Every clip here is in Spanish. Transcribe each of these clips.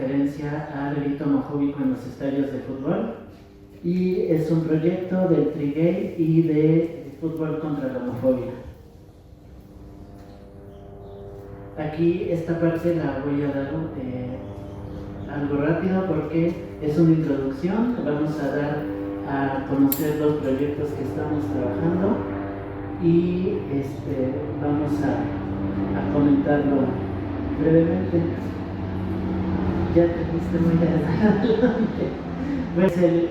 referencia al delito homofóbico en los estadios de fútbol, y es un proyecto del Tri-Gay y de fútbol contra la homofobia. Aquí esta parte la voy a dar algo rápido porque es una introducción. Vamos a dar a conocer los proyectos que estamos trabajando y vamos a comentarlo brevemente. Ya te viste muy adelante. Pues el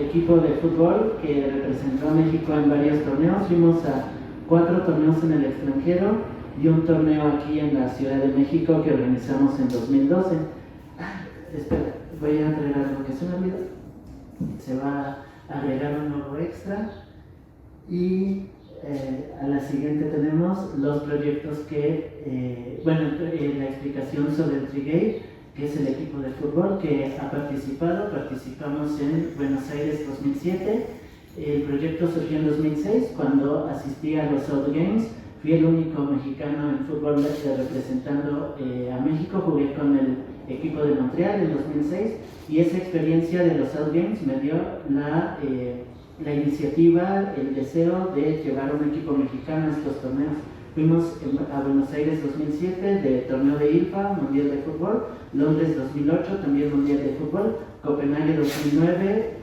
equipo de fútbol que representó a México en varios torneos. Fuimos a 4 torneos en el extranjero y un torneo aquí en la Ciudad de México que organizamos en 2012. Espera, voy a traer algo que se me olvidó. Se va a agregar un logo extra y a la siguiente tenemos los proyectos que, la explicación sobre el Tri-Gay, que es el equipo de fútbol que ha participamos en Buenos Aires 2007. El proyecto surgió en 2006 cuando asistí a los South Games. Fui el único mexicano en fútbol representando a México. Jugué con el equipo de Montreal en 2006 y esa experiencia de los South Games me dio la iniciativa, el deseo de llevar un equipo mexicano a estos torneos. Fuimos a Buenos Aires 2007 de torneo de ILFA, Mundial de Fútbol, Londres 2008, también Mundial de Fútbol, Copenhague 2009,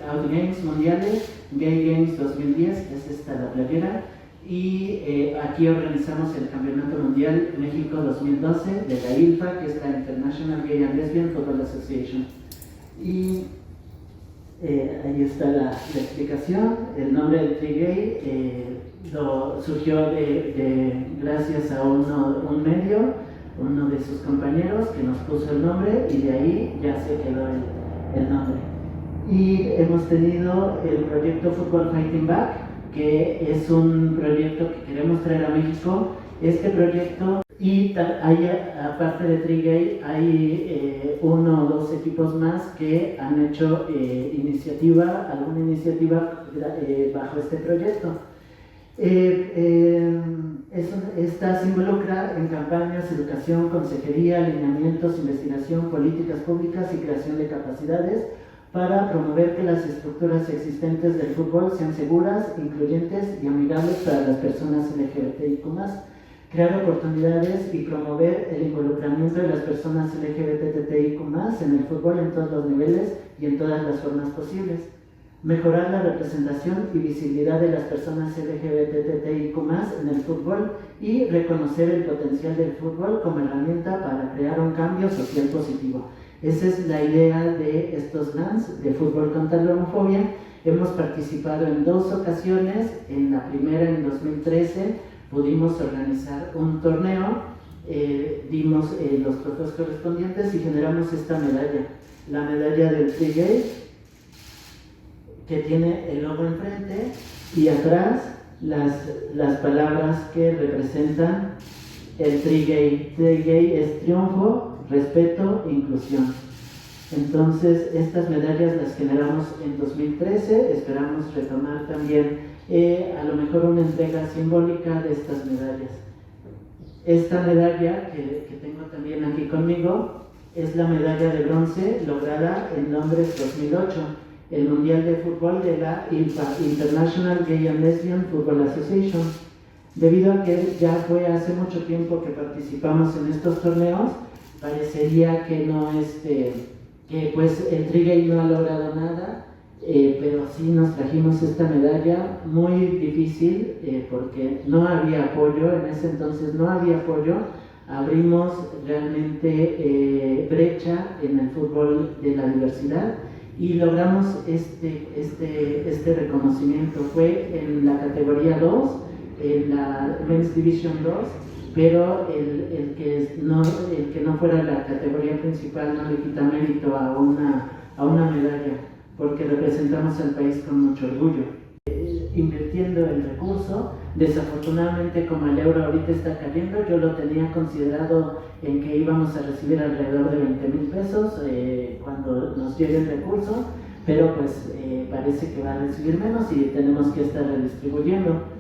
Out Games Mundiales, Gay Games 2010, es esta la playera, y aquí organizamos el Campeonato Mundial México 2012 de la ILFA, que es la International Gay and Lesbian Football Association. Y ahí está la explicación. El nombre del Tri-Gay surgió gracias a un medio, uno de sus compañeros que nos puso el nombre y de ahí ya se quedó el nombre. Y hemos tenido el proyecto Football Fighting Back, que es un proyecto que queremos traer a México. Este proyecto, y aparte de Tri-Gay, hay 1 o 2 equipos más que han hecho alguna iniciativa bajo este proyecto. Esta se involucra en campañas, educación, consejería, alineamientos, investigación, políticas públicas y creación de capacidades para promover que las estructuras existentes del fútbol sean seguras, incluyentes y amigables para las personas LGBTIQ+, crear oportunidades y promover el involucramiento de las personas LGBTIQ+ en el fútbol en todos los niveles y en todas las formas posibles, mejorar la representación y visibilidad de las personas LGBTIQ+ en el fútbol y reconocer el potencial del fútbol como herramienta para crear un cambio social positivo. Esa es la idea de estos GANs de fútbol contra la homofobia. Hemos participado en 2 ocasiones. En la primera, en 2013, pudimos organizar un torneo, dimos los trofeos correspondientes y generamos esta medalla, la medalla del Tri-Gay, que tiene el logo enfrente y atrás las palabras que representan el Tri-Gay. Tri-Gay es triunfo, respeto e inclusión. Entonces, estas medallas las generamos en 2013, esperamos retomar también a lo mejor una entrega simbólica de estas medallas. Esta medalla que tengo también aquí conmigo es la medalla de bronce lograda en Londres 2008, el Mundial de Fútbol de la ILFA, International Gay and Lesbian Football Association. Debido a que ya fue hace mucho tiempo que participamos en estos torneos, parecería que que pues el Tri-Gay no ha logrado nada, pero sí nos trajimos esta medalla muy difícil porque no había apoyo, en ese entonces no había apoyo. Abrimos realmente brecha en el fútbol de la diversidad y logramos este reconocimiento. Fue en la categoría 2, en la Men's Division 2, pero el que no fuera la categoría principal no le quita mérito a una medalla, porque representamos al país con mucho orgullo. Invirtiendo el recurso, desafortunadamente como el euro ahorita está cayendo, yo lo tenía considerado en que íbamos a recibir alrededor de 20,000 pesos cuando nos llegue el recurso, pero pues parece que va a recibir menos y tenemos que estar redistribuyendo.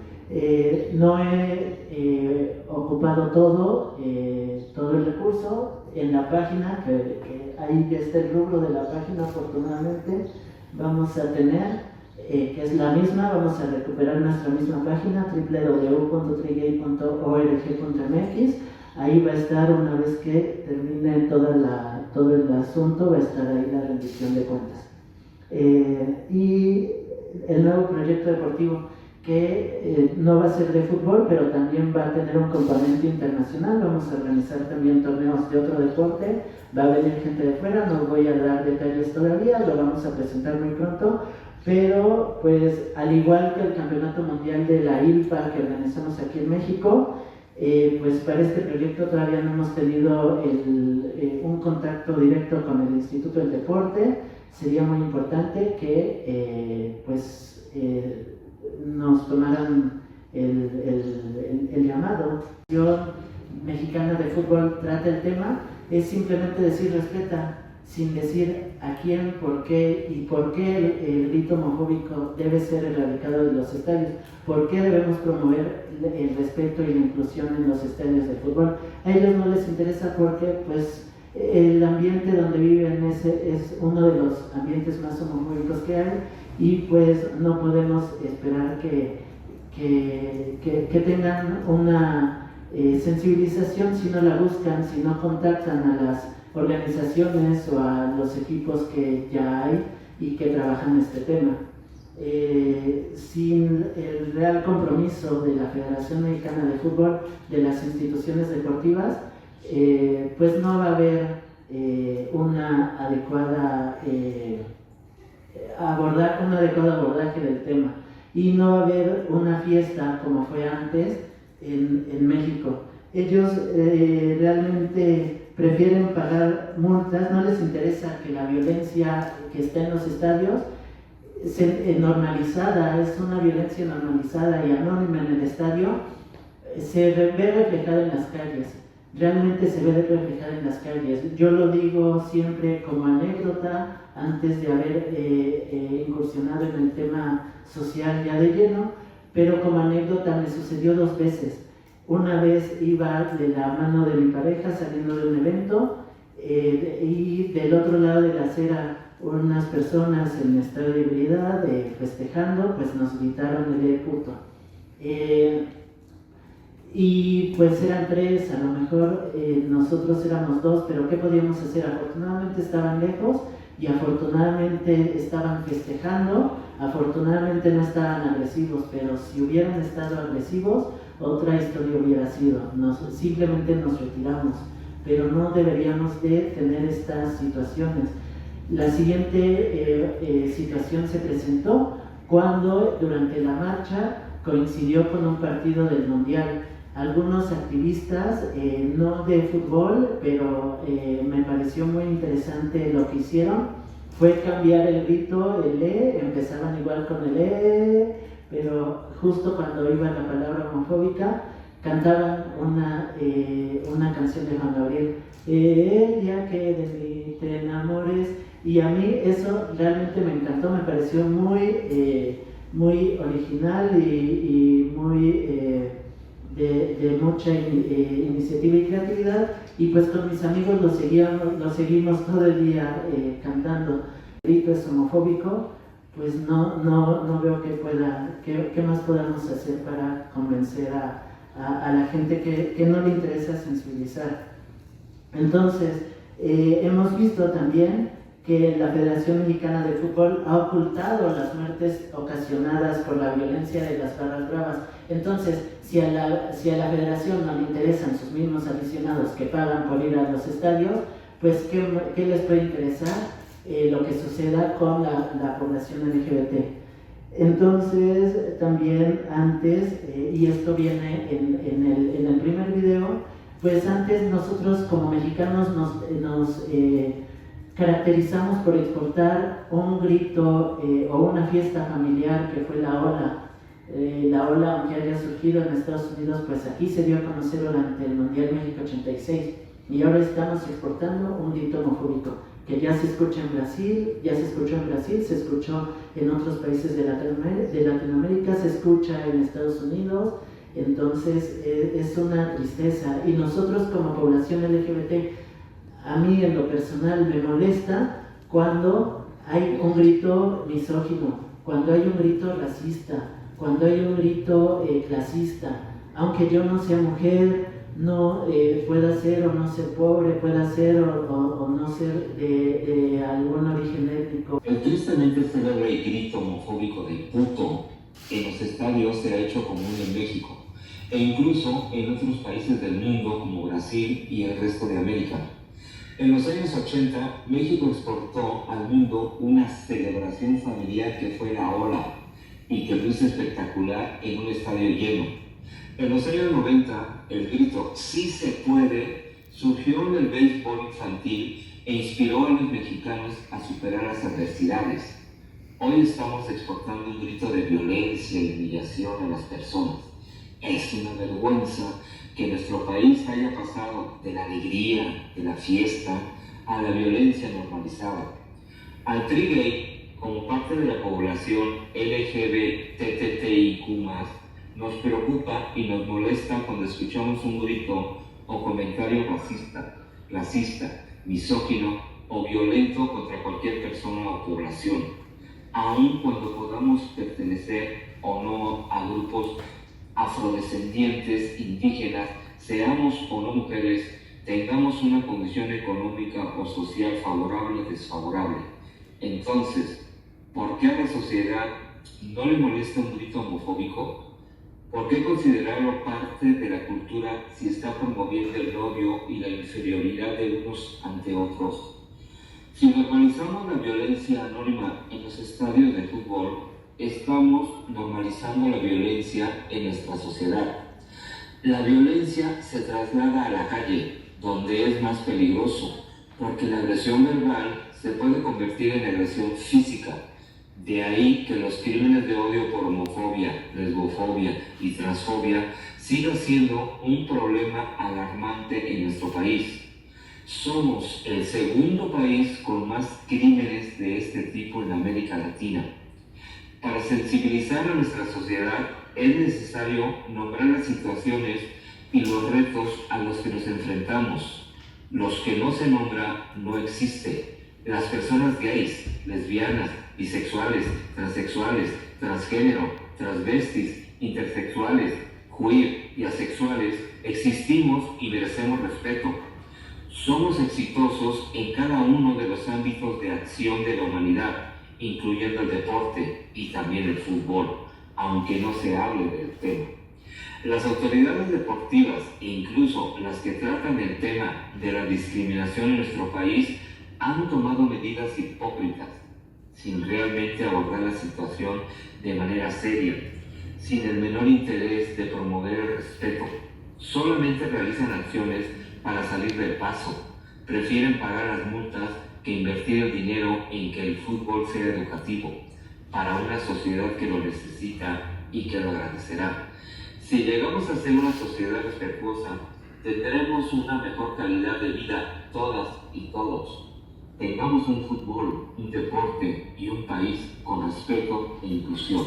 No he ocupado todo el recurso en la página, que ahí está el rubro de la página. Afortunadamente vamos a tener, que es la misma, vamos a recuperar nuestra misma página, www.trigay.org.mx. Ahí va a estar, una vez que termine todo el asunto, va a estar ahí la rendición de cuentas. Y el nuevo proyecto deportivo, que no va a ser de fútbol, pero también va a tener un componente internacional. Vamos a organizar también torneos de otro deporte, va a venir gente de fuera, no voy a dar detalles todavía, lo vamos a presentar muy pronto, pero pues al igual que el Campeonato Mundial de la ILPA que organizamos aquí en México, pues para este proyecto todavía no hemos tenido un contacto directo con el Instituto del Deporte. Sería muy importante que nos tomaran el llamado. La Mexicana de Fútbol trata el tema, es simplemente decir respeta, sin decir a quién, por qué y por qué el grito homofóbico debe ser erradicado de los estadios, por qué debemos promover el respeto y la inclusión en los estadios de fútbol. A ellos no les interesa porque pues el ambiente donde viven es uno de los ambientes más homofóbicos que hay, y pues no podemos esperar que tengan una sensibilización si no la buscan, si no contactan a las organizaciones o a los equipos que ya hay y que trabajan este tema. Sin el real compromiso de la Federación Mexicana de Fútbol, de las instituciones deportivas, pues no va a haber un adecuado abordaje del tema, y no va a haber una fiesta como fue antes en México. Ellos realmente prefieren pagar multas, no les interesa que la violencia que está en los estadios normalizada, es una violencia normalizada y anónima en el estadio, se ve reflejada en las calles. Realmente se ve reflejada en las calles. Yo lo digo siempre como anécdota, antes de haber incursionado en el tema social ya de lleno, pero como anécdota me sucedió 2 veces. Una vez iba de la mano de mi pareja saliendo de un evento, y del otro lado de la acera unas personas en estado de ebriedad festejando, pues nos gritaron el puto. Y pues eran 3, a lo mejor nosotros éramos 2, pero ¿qué podíamos hacer? Afortunadamente estaban lejos y afortunadamente estaban festejando, afortunadamente no estaban agresivos, pero si hubieran estado agresivos, otra historia hubiera sido. Simplemente nos retiramos, pero no deberíamos de tener estas situaciones. La siguiente situación se presentó cuando durante la marcha coincidió con un partido del Mundial. Algunos activistas, no de fútbol, pero me pareció muy interesante lo que hicieron, fue cambiar el grito, el empezaban igual con el pero justo cuando iba la palabra homofóbica, cantaban una canción de Juan Gabriel, el día que de mí te enamores, y a mí eso realmente me encantó, me pareció muy original y muy de mucha iniciativa y creatividad, y pues con mis amigos lo seguimos todo el día cantando. El grito es homofóbico, pues no veo qué más podamos hacer para convencer a la gente que no le interesa sensibilizar. Entonces, hemos visto también que la Federación Mexicana de Fútbol ha ocultado las muertes ocasionadas por la violencia de las barras bravas. Entonces, si a la Federación no le interesan sus mismos aficionados que pagan por ir a los estadios, pues ¿qué les puede interesar lo que suceda con la población LGBT? Entonces, también antes, y esto viene en el primer video, pues antes nosotros como mexicanos nos caracterizamos por exportar un grito o una fiesta familiar que fue la ola. La ola, aunque haya surgido en Estados Unidos, pues aquí se dio a conocer durante el Mundial México 86, y ahora estamos exportando un grito homofóbico. que ya se escucha en Brasil, ya se escuchó en Brasil, se escuchó en otros países de Latinoamérica, se escucha en Estados Unidos. Entonces es una tristeza, y nosotros como población LGBT, a mí en lo personal me molesta cuando hay un grito misógino, cuando hay un grito racista, cuando hay un grito clasista. Aunque yo no sea mujer, no pueda ser o no ser pobre, pueda ser o no ser de algún origen étnico. El tristemente célebre grito homofóbico de puto en los estadios se ha hecho común en México, e incluso en otros países del mundo como Brasil y el resto de América. En los años 80, México exportó al mundo una celebración familiar que fue la ola y que luce espectacular en un estadio lleno. En los años 90, el grito "sí se puede" surgió en el béisbol infantil e inspiró a los mexicanos a superar las adversidades. Hoy estamos exportando un grito de violencia y humillación a las personas. Es una vergüenza que nuestro país haya pasado de la alegría, de la fiesta, a la violencia normalizada. Al tri-gay, como parte de la población LGBTTIQ+, nos preocupa y nos molesta cuando escuchamos un grito o comentario racista, clasista, misógino o violento contra cualquier persona o población, aun cuando podamos pertenecer o no a grupos afrodescendientes, indígenas, seamos o no mujeres, tengamos una condición económica o social favorable o desfavorable. Entonces, ¿por qué a la sociedad no le molesta un grito homofóbico? ¿Por qué considerarlo parte de la cultura si está promoviendo el odio y la inferioridad de unos ante otros? Si normalizamos la violencia anónima en los estadios de fútbol, estamos normalizando la violencia en nuestra sociedad. La violencia se traslada a la calle, donde es más peligroso, porque la agresión verbal se puede convertir en agresión física. De ahí que los crímenes de odio por homofobia, lesbofobia y transfobia sigan siendo un problema alarmante en nuestro país. Somos el segundo país con más crímenes de este tipo en América Latina. Para sensibilizar a nuestra sociedad es necesario nombrar las situaciones y los retos a los que nos enfrentamos. Los que no se nombran no existen. Las personas gays, lesbianas, bisexuales, transexuales, transgénero, transvestis, intersexuales, queer y asexuales existimos y merecemos respeto. Somos exitosos en cada uno de los ámbitos de acción de la humanidad, incluyendo el deporte y también el fútbol, aunque no se hable del tema. Las autoridades deportivas e incluso las que tratan el tema de la discriminación en nuestro país han tomado medidas hipócritas, sin realmente abordar la situación de manera seria, sin el menor interés de promover el respeto. Solamente realizan acciones para salir del paso, prefieren pagar las multas que invertir el dinero en que el fútbol sea educativo, para una sociedad que lo necesita y que lo agradecerá. Si llegamos a ser una sociedad respetuosa, tendremos una mejor calidad de vida todas y todos. Tengamos un fútbol, un deporte y un país con respeto e inclusión.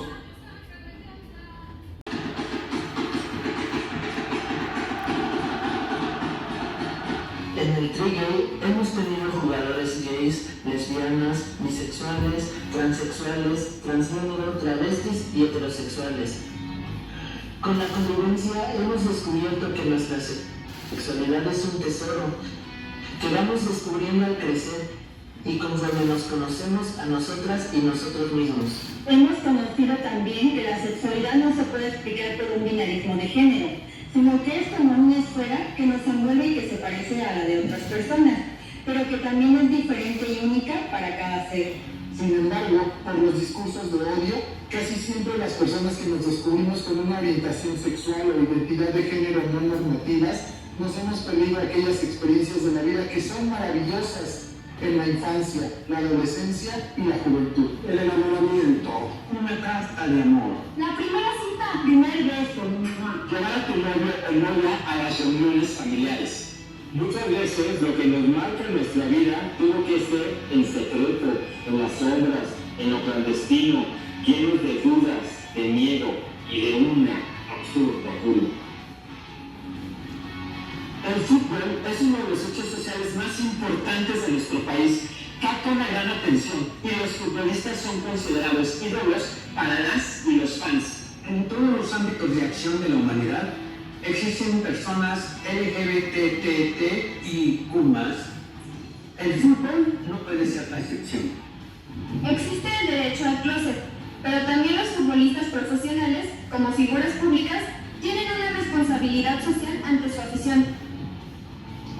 En el tri-gay hemos tenido jugadores gays, lesbianas, bisexuales, transexuales, transgénero, travestis y heterosexuales. Con la convivencia hemos descubierto que nuestra sexualidad es un tesoro que vamos descubriendo al crecer y conforme nos conocemos a nosotras y nosotros mismos. Hemos conocido también que la sexualidad no se puede explicar por un binarismo de género, sino que es como una esfera que nos envuelve y que se parece a la de otras personas, pero que también es diferente y única para cada ser. Sin embargo, por los discursos de odio, casi siempre las personas que nos descubrimos con una orientación sexual o identidad de género no normativas, nos hemos perdido aquellas experiencias de la vida que son maravillosas en la infancia, la adolescencia y la juventud. El enamoramiento, una carta de amor. La primera cita, primer beso, Llevar a tu novio o novia a las reuniones familiares. Muchas veces lo que nos marca en nuestra vida tuvo que ser en secreto, en las sombras, en lo clandestino, llenos de dudas, de miedo y de una absurda culpa. El fútbol es uno de los hechos sociales más importantes de nuestro país. Capta una gran atención y los futbolistas son considerados ídolos para las y los fans. En todos los ámbitos de acción de la humanidad existen personas LGBTTIQ+. El fútbol no puede ser la excepción. Existe el derecho al closet, pero también los futbolistas profesionales, como figuras públicas, tienen una responsabilidad social ante su afición.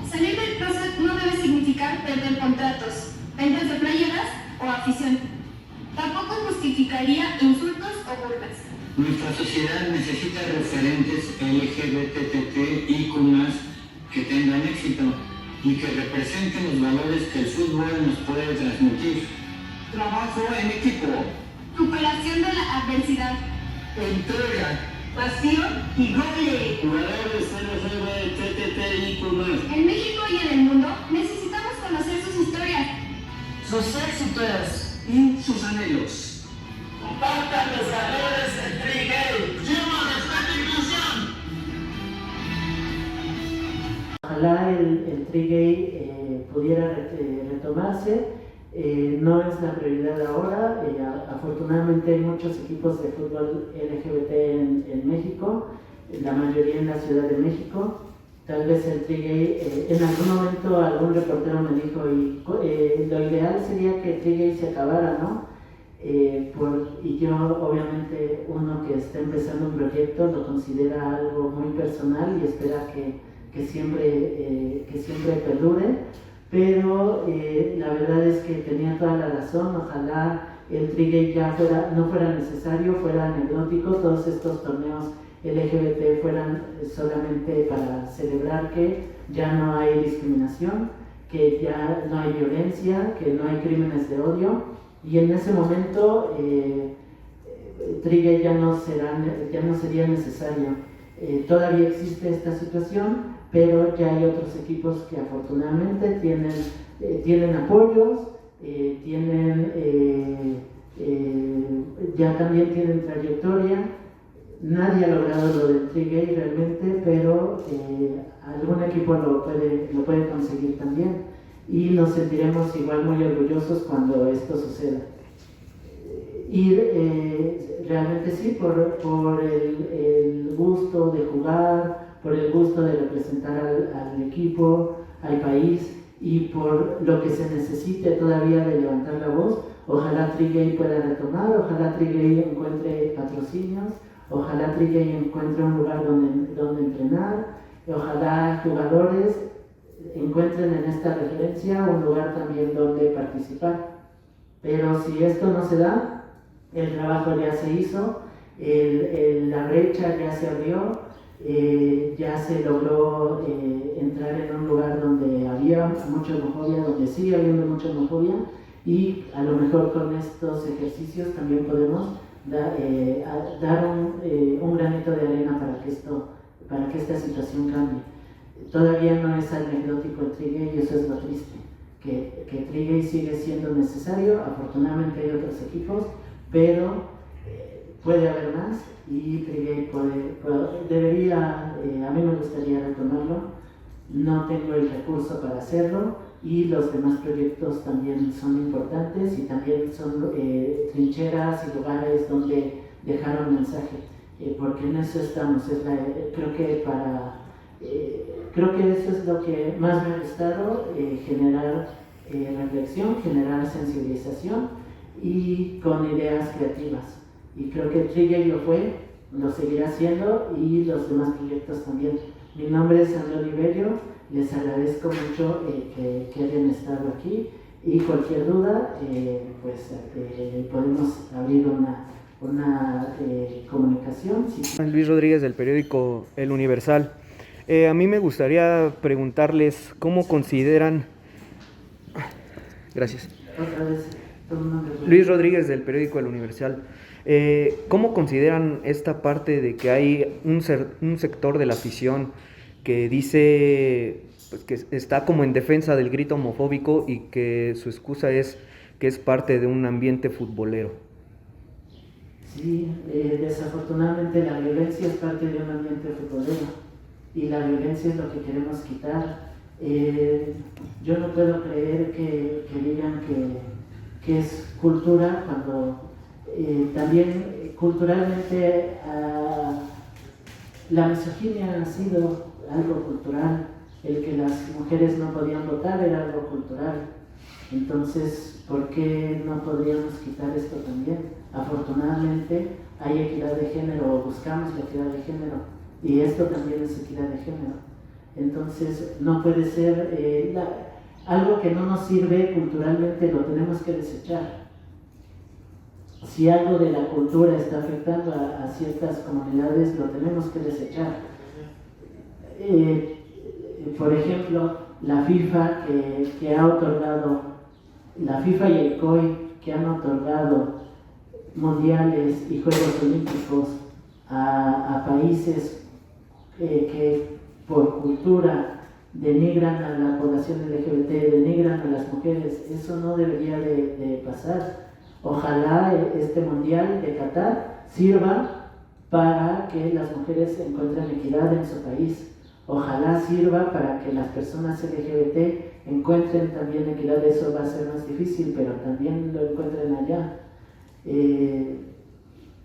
Salir del closet no debe significar perder contratos, ventas de playeras o afición. Tampoco justificaría insultos o burlas. Nuestra sociedad necesita referentes LGBTTIQ+, que tengan éxito y que representen los valores que el fútbol nos puede transmitir. Trabajo en equipo, Superación de la adversidad, entrega, pasión y goles. jugadores LGBTTIQ+. En México y en el mundo necesitamos conocer sus historias. Sus éxitos y sus anhelos. Compartan los valores del Tri-Gay. ¡Lleva respeto e inclusión! Ojalá el Tri-Gay pudiera retomarse. No es la prioridad ahora. Afortunadamente hay muchos equipos de fútbol LGBT en México, la mayoría en la Ciudad de México. Tal vez el Tri-Gay, en algún momento algún reportero me dijo, lo ideal sería que el Tri-Gay se acabara, ¿no? Y yo, obviamente, uno que está empezando un proyecto lo considera algo muy personal y espera que siempre perdure, pero la verdad es que tenía toda la razón. Ojalá el Tri-Gay ya no fuera necesario, fuera anecdótico, todos estos torneos LGBT fueran solamente para celebrar que ya no hay discriminación, que ya no hay violencia, que no hay crímenes de odio. Y en ese momento Tri-Gay ya no sería necesario. Todavía existe esta situación, pero ya hay otros equipos que afortunadamente tienen apoyos, ya también tienen trayectoria. Nadie ha logrado lo del Tri-Gay realmente, pero algún equipo lo puede conseguir también. Y nos sentiremos igual muy orgullosos cuando esto suceda. Y realmente sí, por el gusto de jugar, por el gusto de representar al equipo, al país, y por lo que se necesite todavía de levantar la voz. Ojalá Tri-Gay pueda retomar, ojalá Tri-Gay encuentre patrocinios, ojalá Tri-Gay encuentre un lugar donde entrenar, ojalá jugadores encuentren en esta referencia un lugar también donde participar. Pero si esto no se da, el trabajo ya se hizo, la brecha ya se abrió, ya se logró entrar en un lugar donde había mucha homofobia, donde sigue habiendo mucha homofobia, y a lo mejor con estos ejercicios también podemos dar un granito de arena para que esta situación cambie. Todavía no es anecdótico el Tri-Gay y eso es lo triste, que Tri-Gay sigue siendo necesario. Afortunadamente hay otros equipos, pero puede haber más y Tri-Gay debería, a mí me gustaría retomarlo. No tengo el recurso para hacerlo y los demás proyectos también son importantes y también son trincheras y lugares donde dejar un mensaje, porque en eso estamos. Creo que eso es lo que más me ha gustado, generar reflexión, generar sensibilización y con ideas creativas. Y creo que Tri-Gay lo fue, lo seguirá haciendo y los demás proyectos también. Mi nombre es André Oliverio, les agradezco mucho que hayan estado aquí y cualquier duda, podemos abrir una comunicación. Luis Rodríguez del periódico El Universal. A mí me gustaría preguntarles cómo consideran... Gracias. Otra vez, Luis Rodríguez del periódico El Universal. ¿Cómo consideran esta parte de que hay un sector de la afición que dice pues, que está como en defensa del grito homofóbico y que su excusa es que es parte de un ambiente futbolero. Sí, desafortunadamente la violencia es parte de un ambiente futbolero y la violencia es lo que queremos quitar. Yo no puedo creer que digan que es cultura cuando también culturalmente la misoginia ha sido algo cultural. El que las mujeres no podían votar era algo cultural. Entonces, ¿por qué no podríamos quitar esto también? Afortunadamente hay equidad de género, o buscamos la equidad de género, y esto también es equidad de género. Entonces, no puede ser algo que no nos sirve culturalmente, lo tenemos que desechar. Si algo de la cultura está afectando a ciertas comunidades, lo tenemos que desechar. Por ejemplo, la FIFA que ha otorgado, la FIFA y el COI que han otorgado mundiales y Juegos Olímpicos a países que por cultura denigran a la población LGBT, denigran a las mujeres, eso no debería de pasar. Ojalá este mundial de Qatar sirva para que las mujeres encuentren equidad en su país. Ojalá sirva para que las personas LGBT encuentren también equidad. Eso va a ser más difícil, pero también lo encuentren allá.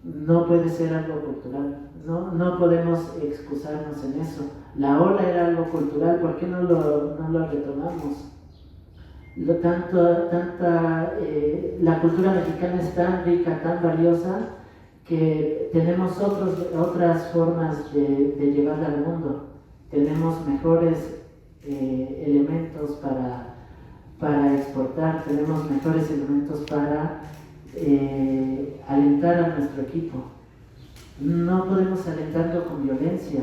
No puede ser algo cultural, no podemos excusarnos en eso. La ola era algo cultural, ¿por qué no lo retomamos? La cultura mexicana es tan rica, tan valiosa, que tenemos otras formas de llevarla al mundo. Tenemos mejores elementos para exportar, tenemos mejores elementos para alentar a nuestro equipo. No podemos alentarlo con violencia,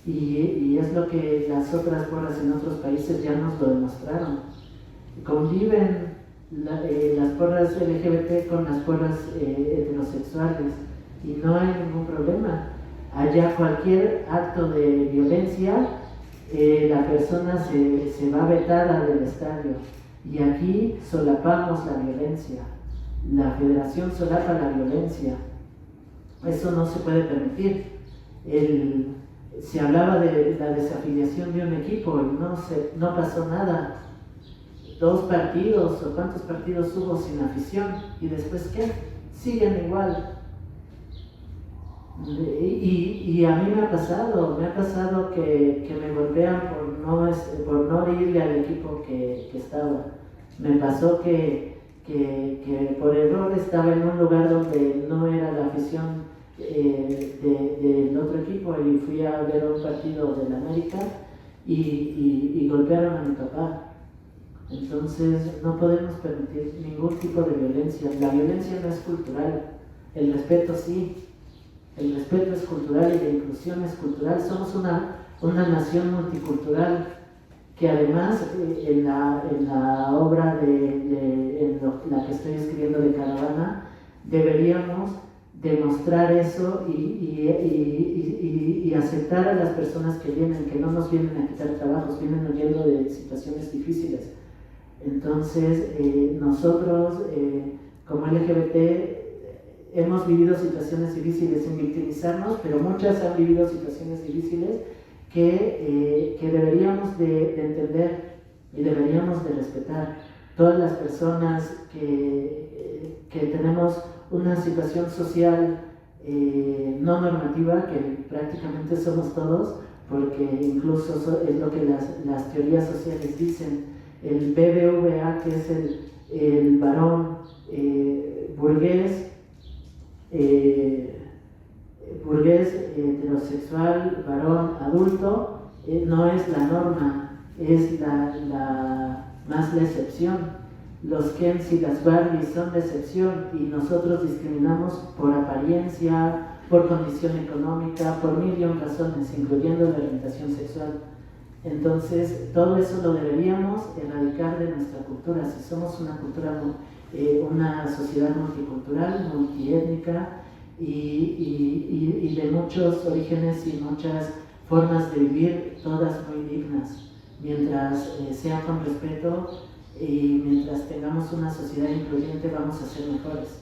y es lo que las otras porras en otros países ya nos lo demostraron. Conviven las porras LGBT con las porras heterosexuales y no hay ningún problema. Allá cualquier acto de violencia, la persona se va vetada del estadio, y aquí solapamos la violencia. La federación solapa la violencia. Eso no se puede permitir. Se hablaba de la desafiliación de un equipo y no pasó nada. 2 partidos o cuántos partidos hubo sin afición, y después ¿qué? Siguen igual. Y a mí me ha pasado que me golpean por no irle al equipo que estaba. Me pasó que por error estaba en un lugar donde no era la afición del otro equipo, y fui a ver un partido del América y golpearon a mi papá. Entonces no podemos permitir ningún tipo de violencia. La violencia no es cultural, el respeto sí. El respeto es cultural y la inclusión es cultural. Somos una nación multicultural que además en la obra la que estoy escribiendo de Caravana, deberíamos demostrar eso y aceptar a las personas que vienen, que no nos vienen a quitar trabajos, vienen huyendo de situaciones difíciles. Entonces nosotros como LGBT hemos vivido situaciones difíciles sin victimizarnos, pero muchas han vivido situaciones difíciles que deberíamos de entender y deberíamos de respetar. Todas las personas que tenemos una situación social no normativa, que prácticamente somos todos, porque incluso es lo que las teorías sociales dicen. El BBVA, que es el varón burgués heterosexual, varón adulto, no es la norma, es más la excepción. Los Kens y las Barbies son la excepción, y nosotros discriminamos por apariencia, por condición económica, por 1.000.000 razones, incluyendo la orientación sexual. Entonces, todo eso lo deberíamos erradicar de nuestra cultura. Si somos una cultura, una sociedad multicultural, multiétnica y de muchos orígenes y muchas formas de vivir, todas muy dignas. mientras sea con respeto y mientras tengamos una sociedad incluyente vamos a ser mejores.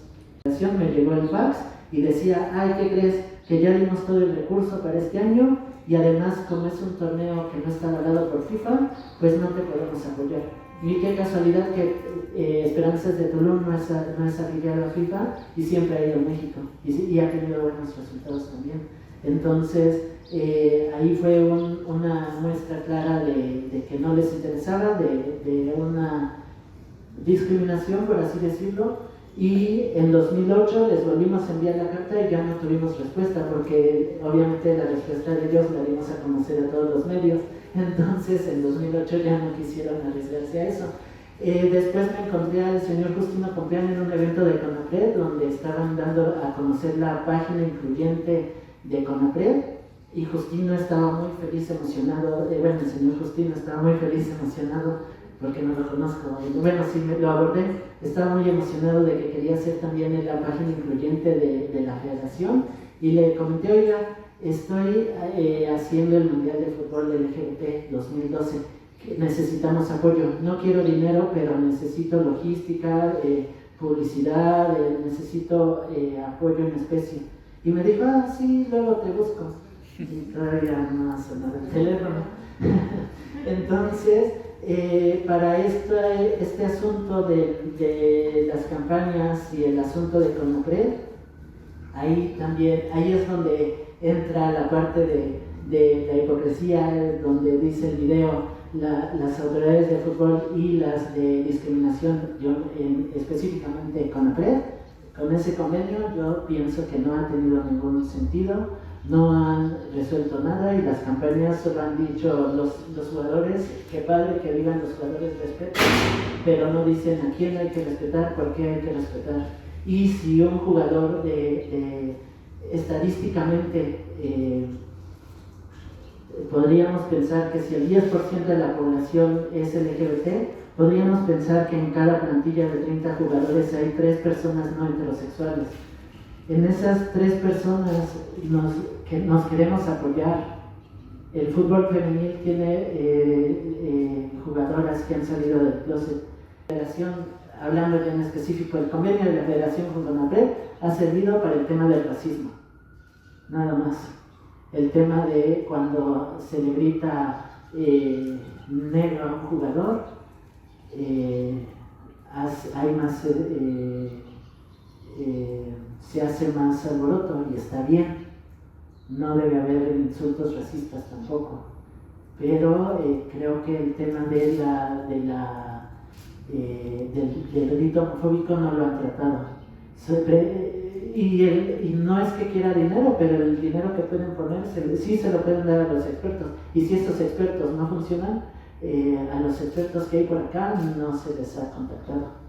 Me llegó el fax y decía, ay, ¿qué crees? Que ya dimos todo el recurso para este año y además como es un torneo que no está avalado por FIFA, pues no te podemos apoyar. Y qué casualidad que Esperanzas de Tulum no es afiliado a FIFA y siempre ha ido a México y ha tenido buenos resultados también. Entonces ahí fue una muestra clara de que no les interesaba, de una discriminación, por así decirlo. Y en 2008 les volvimos a enviar la carta y ya no tuvimos respuesta porque obviamente la respuesta de ellos la dimos a conocer a todos los medios. Entonces en 2008 ya no quisieron arriesgarse a eso. Después me encontré al señor Justino Compián en un evento de CONAPRED donde estaban dando a conocer la página incluyente de CONAPRED y Justino estaba muy feliz, emocionado, bueno, el señor Justino estaba muy feliz, emocionado porque no lo conozco, bueno, sí lo abordé, estaba muy emocionado de que quería hacer también la página incluyente de la federación y le comenté, oiga, estoy haciendo el Mundial de Fútbol LGBT 2012, necesitamos apoyo, no quiero dinero, pero necesito logística, publicidad, necesito apoyo en especie. Y me dijo, ah, sí, luego te busco. Y todavía no ha sonado el teléfono. Entonces, para este asunto de las campañas y el asunto de CONAPRED, ahí es donde entra la parte de la hipocresía, donde dice el video, las autoridades de fútbol y las de discriminación, específicamente CONAPRED, con ese convenio yo pienso que no ha tenido ningún sentido, no han resuelto nada y las campañas solo han dicho los jugadores, qué padre que digan los jugadores respeto, pero no dicen a quién hay que respetar, por qué hay que respetar. Y si un jugador estadísticamente podríamos pensar que si el 10% de la población es LGBT, podríamos pensar que en cada plantilla de 30 jugadores hay 3 personas no heterosexuales. En esas 3 personas nos queremos apoyar. El fútbol femenil tiene jugadoras que han salido del closet. La federación, hablando ya en específico, el convenio de la federación con CONAPRED ha servido para el tema del racismo, nada más. El tema de cuando se le grita negro a un jugador, hay más... se hace más alboroto y está bien, no debe haber insultos racistas tampoco, pero creo que el tema del grito homofóbico no lo han tratado. Y no es que quiera dinero, pero el dinero que pueden poner sí se lo pueden dar a los expertos, y si estos expertos no funcionan, a los expertos que hay por acá no se les ha contactado.